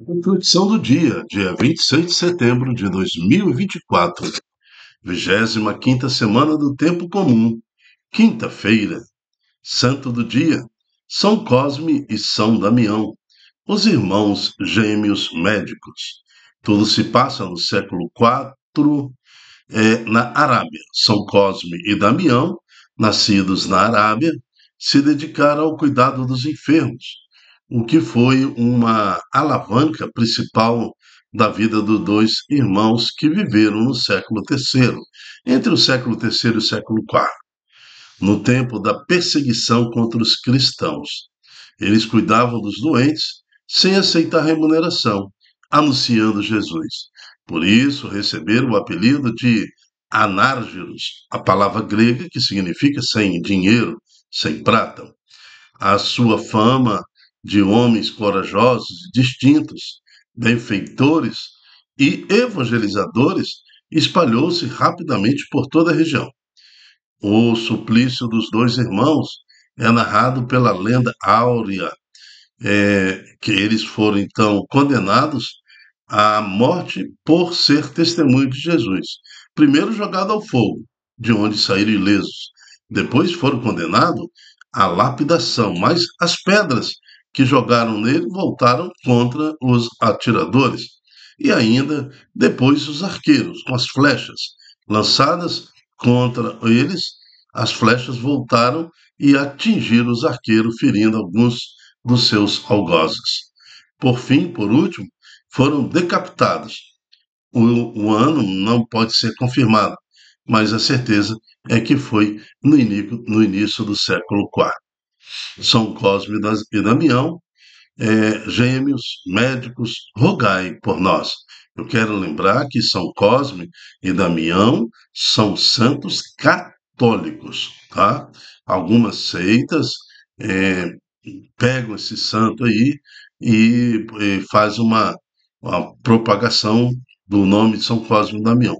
Reflexão do dia 26 de setembro de 2024, 25ª semana do Tempo Comum, quinta-feira, Santo do Dia, São Cosme e São Damião, os irmãos gêmeos médicos. Tudo se passa no século IV, na Arábia. São Cosme e Damião, nascidos na Arábia, se dedicaram ao cuidado dos enfermos, o que foi uma alavanca principal da vida dos dois irmãos que viveram no século III, entre o século III e o século IV, no tempo da perseguição contra os cristãos. Eles cuidavam dos doentes sem aceitar remuneração, anunciando Jesus. Por isso receberam o apelido de anárgiros, a palavra grega que significa sem dinheiro, sem prata. A sua fama de homens corajosos e distintos, benfeitores e evangelizadores espalhou-se rapidamente por toda a região. O suplício dos dois irmãos é narrado pela lenda áurea, que eles foram então condenados à morte por ser testemunho de Jesus. Primeiro jogado ao fogo, de onde saíram ilesos. Depois foram condenados à lapidação, mas as pedras que jogaram nele voltaram contra os atiradores. E ainda depois os arqueiros, com as flechas lançadas contra eles, as flechas voltaram e atingiram os arqueiros, ferindo alguns dos seus algozes. Por fim, por último, foram decapitados. O ano não pode ser confirmado, mas a certeza é que foi no início do século IV. São Cosme e Damião, gêmeos, médicos, rogai por nós. Eu quero lembrar que São Cosme e Damião são santos católicos, tá? Algumas seitas é, pegam esse santo aí e faz uma propagação do nome de São Cosme e Damião,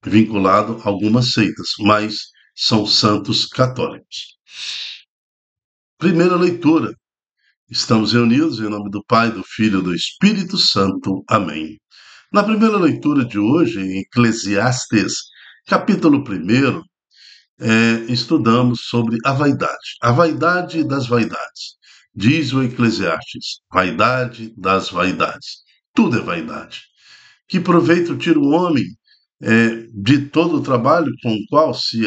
vinculado a algumas seitas, mas são santos católicos. Primeira leitura. Estamos reunidos em nome do Pai, do Filho e do Espírito Santo. Amém. Na primeira leitura de hoje, em Eclesiastes, capítulo 1, estudamos sobre a vaidade das vaidades. Diz o Eclesiastes, vaidade das vaidades. Tudo é vaidade. Que proveito tira o homem de todo o trabalho com o qual se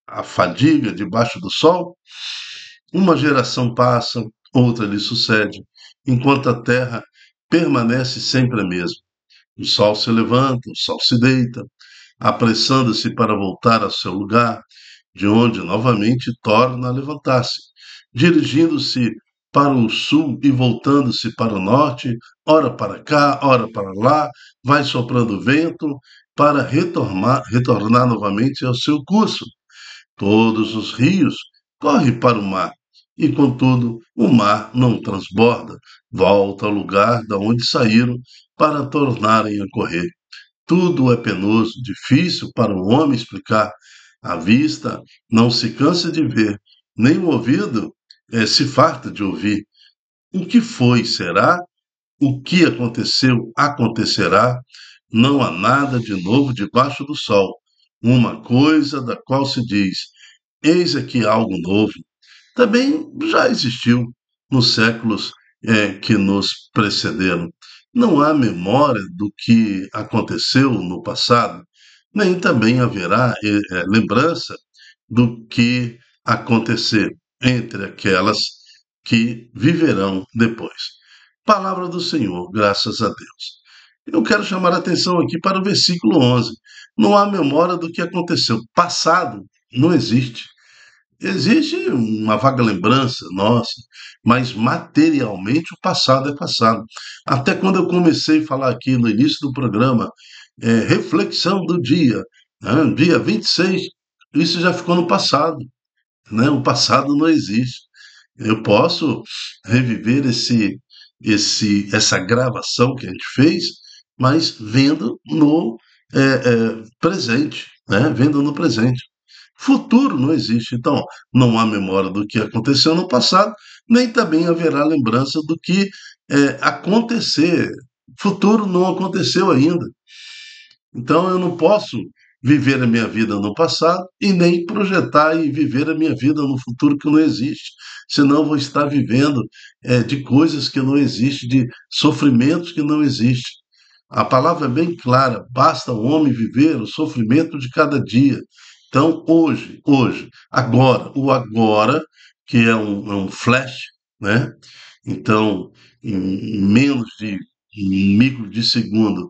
a fadiga debaixo do sol? Uma geração passa, outra lhe sucede, enquanto a terra permanece sempre a mesma. O sol se levanta, o sol se deita, apressando-se para voltar ao seu lugar, de onde novamente torna a levantar-se, dirigindo-se para o sul e voltando-se para o norte, ora para cá, ora para lá, vai soprando o vento para retornar novamente ao seu curso. Todos os rios correm para o mar, e contudo o mar não transborda, volta ao lugar da onde saíram para tornarem a correr. Tudo é penoso, difícil para o homem explicar. A vista não se cansa de ver, nem o ouvido se farta de ouvir. O que foi, será? O que aconteceu, acontecerá. Não há nada de novo debaixo do sol. Uma coisa da qual se diz: eis aqui algo novo. Também já existiu nos séculos que nos precederam. Não há memória do que aconteceu no passado, nem também haverá lembrança do que acontecer entre aquelas que viverão depois. Palavra do Senhor, graças a Deus. Eu quero chamar a atenção aqui para o versículo 11. Não há memória do que aconteceu. Passado não existe. Existe uma vaga lembrança nossa, mas materialmente o passado é passado. Até quando eu comecei a falar aqui no início do programa, reflexão do dia, né, dia 26, isso já ficou no passado, né? O passado não existe. Eu posso reviver essa gravação que a gente fez, mas vendo no presente, né? Vendo no presente. Futuro não existe. Então, não há memória do que aconteceu no passado, nem também haverá lembrança do que acontecer. O futuro não aconteceu ainda. Então eu não posso viver a minha vida no passado e nem projetar e viver a minha vida no futuro que não existe. Senão eu vou estar vivendo de coisas que não existem, de sofrimentos que não existem. A palavra é bem clara: basta o homem viver o sofrimento de cada dia. Então, hoje, agora, o agora, que é um flash, né? Então, em menos de um micro de segundo,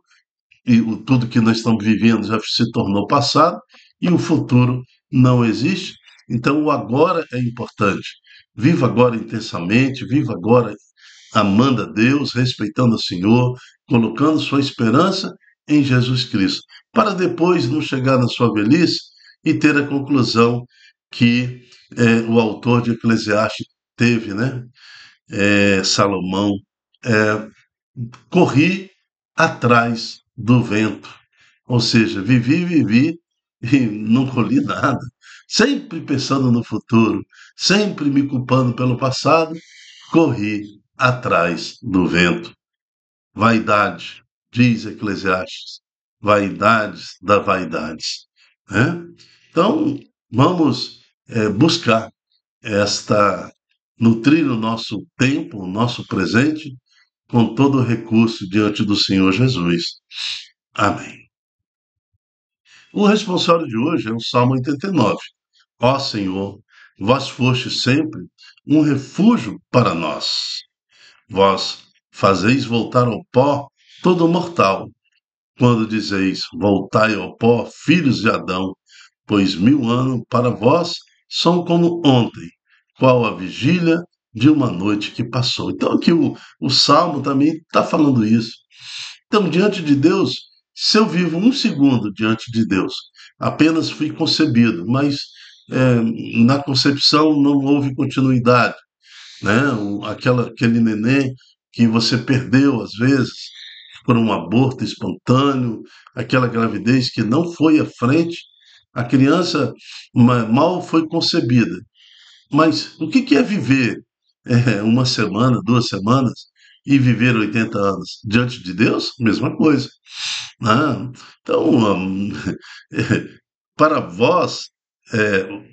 e tudo que nós estamos vivendo já se tornou passado e o futuro não existe. Então, o agora é importante. Viva agora intensamente, viva agora amando a Deus, respeitando o Senhor, colocando sua esperança em Jesus Cristo, para depois não chegar na sua velhice e ter a conclusão que o autor de Eclesiastes teve, né? Salomão, é, corri atrás do vento. Ou seja, vivi e não colhi nada. Sempre pensando no futuro, sempre me culpando pelo passado, corri atrás do vento. Vaidade, diz Eclesiastes, vaidades da vaidades. Né? Então, vamos buscar nutrir o nosso tempo, o nosso presente, com todo o recurso diante do Senhor Jesus. Amém. O responsório de hoje é o Salmo 89. Ó Senhor, vós foste sempre um refúgio para nós. Vós fazeis voltar ao pó todo mortal, quando dizeis: voltai ao pó, filhos de Adão, pois 1000 anos para vós são como ontem, qual a vigília de uma noite que passou. Então, aqui o Salmo também está falando isso. Então, diante de Deus, se eu vivo um segundo diante de Deus, apenas fui concebido, mas na concepção não houve continuidade, né? Aquele neném que você perdeu às vezes por um aborto espontâneo, aquela gravidez que não foi à frente, a criança mal foi concebida. Mas o que é viver uma semana, 2 semanas e viver 80 anos? Diante de Deus, mesma coisa. Né? Então, para vós,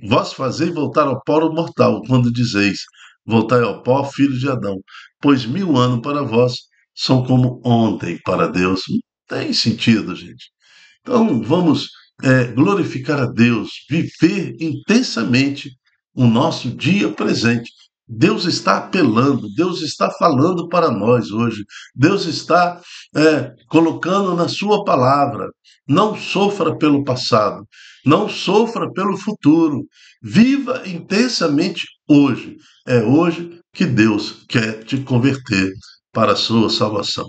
vós fazei voltar ao pó o mortal, quando dizeis: voltai ao pó, filhos de Adão, pois 1000 anos para vós são como ontem para Deus. Não tem sentido, gente. Então, vamos glorificar a Deus, viver intensamente o nosso dia presente. Deus está apelando, Deus está falando para nós hoje, Deus está colocando na Sua palavra. Não sofra pelo passado, não sofra pelo futuro, viva intensamente hoje. É hoje que Deus quer te converter para a sua salvação.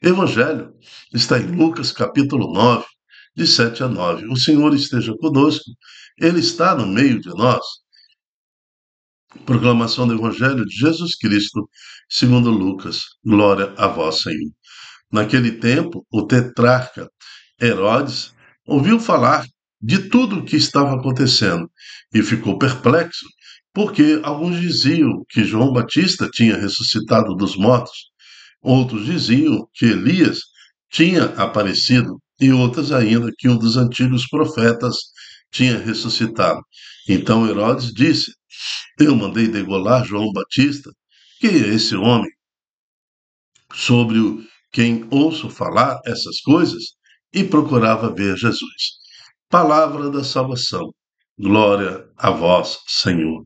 Evangelho está em Lucas capítulo 9, de 7 a 9. O Senhor esteja conosco, Ele está no meio de nós. Proclamação do Evangelho de Jesus Cristo, segundo Lucas. Glória a vós, Senhor. Naquele tempo, o tetrarca Herodes ouviu falar de tudo o que estava acontecendo e ficou perplexo, porque alguns diziam que João Batista tinha ressuscitado dos mortos, outros diziam que Elias tinha aparecido e outras ainda que um dos antigos profetas tinha ressuscitado. Então Herodes disse: eu mandei degolar João Batista, que é esse homem sobre quem ouço falar essas coisas, e procurava ver Jesus. Palavra da salvação. Glória a vós, Senhor.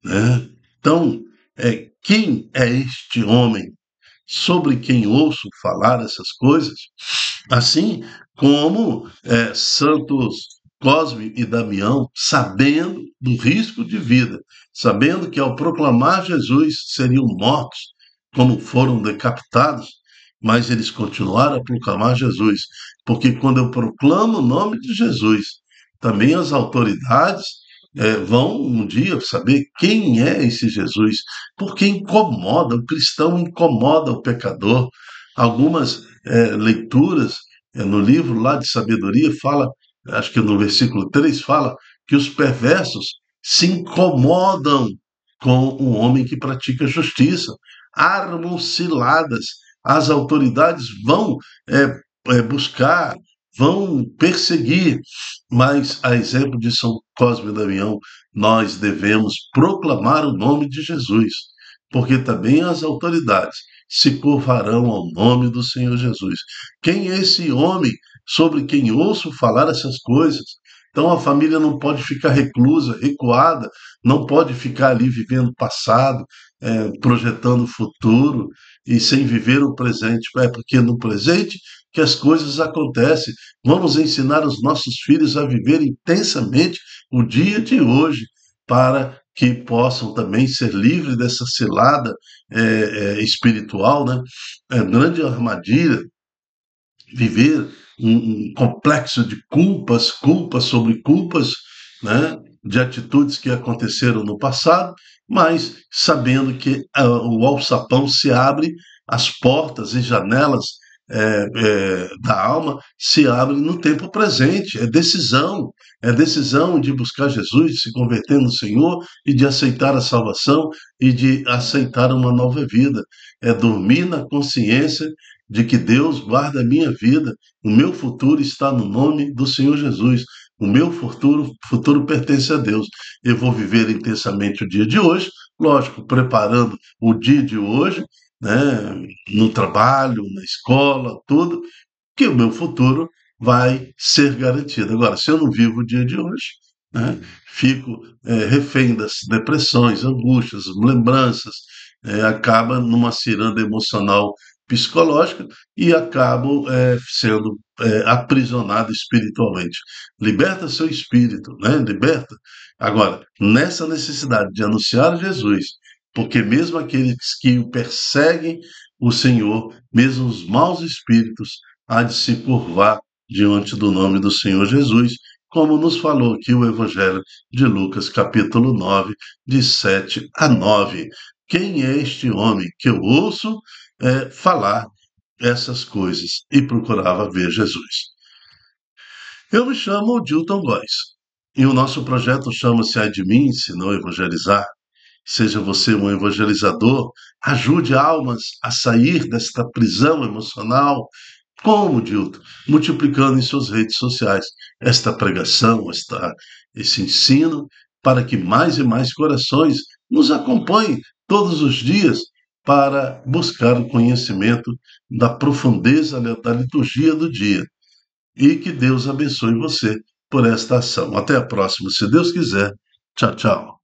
Né? Então, quem é este homem sobre quem ouço falar essas coisas? Assim como Santos Cosme e Damião, sabendo do risco de vida, sabendo que ao proclamar Jesus seriam mortos, como foram decapitados, mas eles continuaram a proclamar Jesus, porque quando eu proclamo o nome de Jesus, também as autoridades vão um dia saber quem é esse Jesus, porque incomoda, o cristão incomoda o pecador. Algumas leituras no livro lá de sabedoria fala, acho que no versículo 3 fala que os perversos se incomodam com o homem que pratica justiça. armam ciladas. As autoridades vão buscar, vão perseguir, mas, a exemplo de São Cosme e Damião, nós devemos proclamar o nome de Jesus, porque também as autoridades se curvarão ao nome do Senhor Jesus. Quem é esse homem sobre quem ouço falar essas coisas? Então a família não pode ficar reclusa, recuada, não pode ficar ali vivendo o passado, projetando o futuro e sem viver o presente. É porque no presente que as coisas acontecem. Vamos ensinar os nossos filhos a viver intensamente o dia de hoje, para que possam também ser livres dessa cilada espiritual, né? É grande armadilha viver um complexo de culpas sobre culpas, né, de atitudes que aconteceram no passado, mas sabendo que o alçapão se abre, as portas e janelas da alma se abrem no tempo presente. É decisão de buscar Jesus, de se converter no Senhor e de aceitar a salvação e de aceitar uma nova vida. É dormir na consciência de que Deus guarda a minha vida, o meu futuro está no nome do Senhor Jesus, o meu futuro pertence a Deus. Eu vou viver intensamente o dia de hoje, lógico, preparando o dia de hoje, né, no trabalho, na escola, tudo, que o meu futuro vai ser garantido. Agora, se eu não vivo o dia de hoje, né, fico refém das depressões, angústias, lembranças, acaba numa ciranda emocional psicológica e acabo sendo aprisionado espiritualmente. Liberta seu espírito, né? Liberta. Agora, nessa necessidade de anunciar Jesus, porque mesmo aqueles que o perseguem o Senhor, mesmo os maus espíritos, há de se curvar diante do nome do Senhor Jesus, como nos falou aqui o Evangelho de Lucas, capítulo 9, de 7 a 9. Quem é este homem que eu ouço falar essas coisas? E procurava ver Jesus. Eu me chamo Dilton Góes e o nosso projeto chama-se Ai de Mim, Se Não Evangelizar. Seja você um evangelizador, ajude almas a sair desta prisão emocional. Como, Dilton? Multiplicando em suas redes sociais esta pregação, esse ensino, para que mais e mais corações nos acompanhem todos os dias para buscar o conhecimento da profundeza da liturgia do dia. E que Deus abençoe você por esta ação. Até a próxima, se Deus quiser. Tchau, tchau.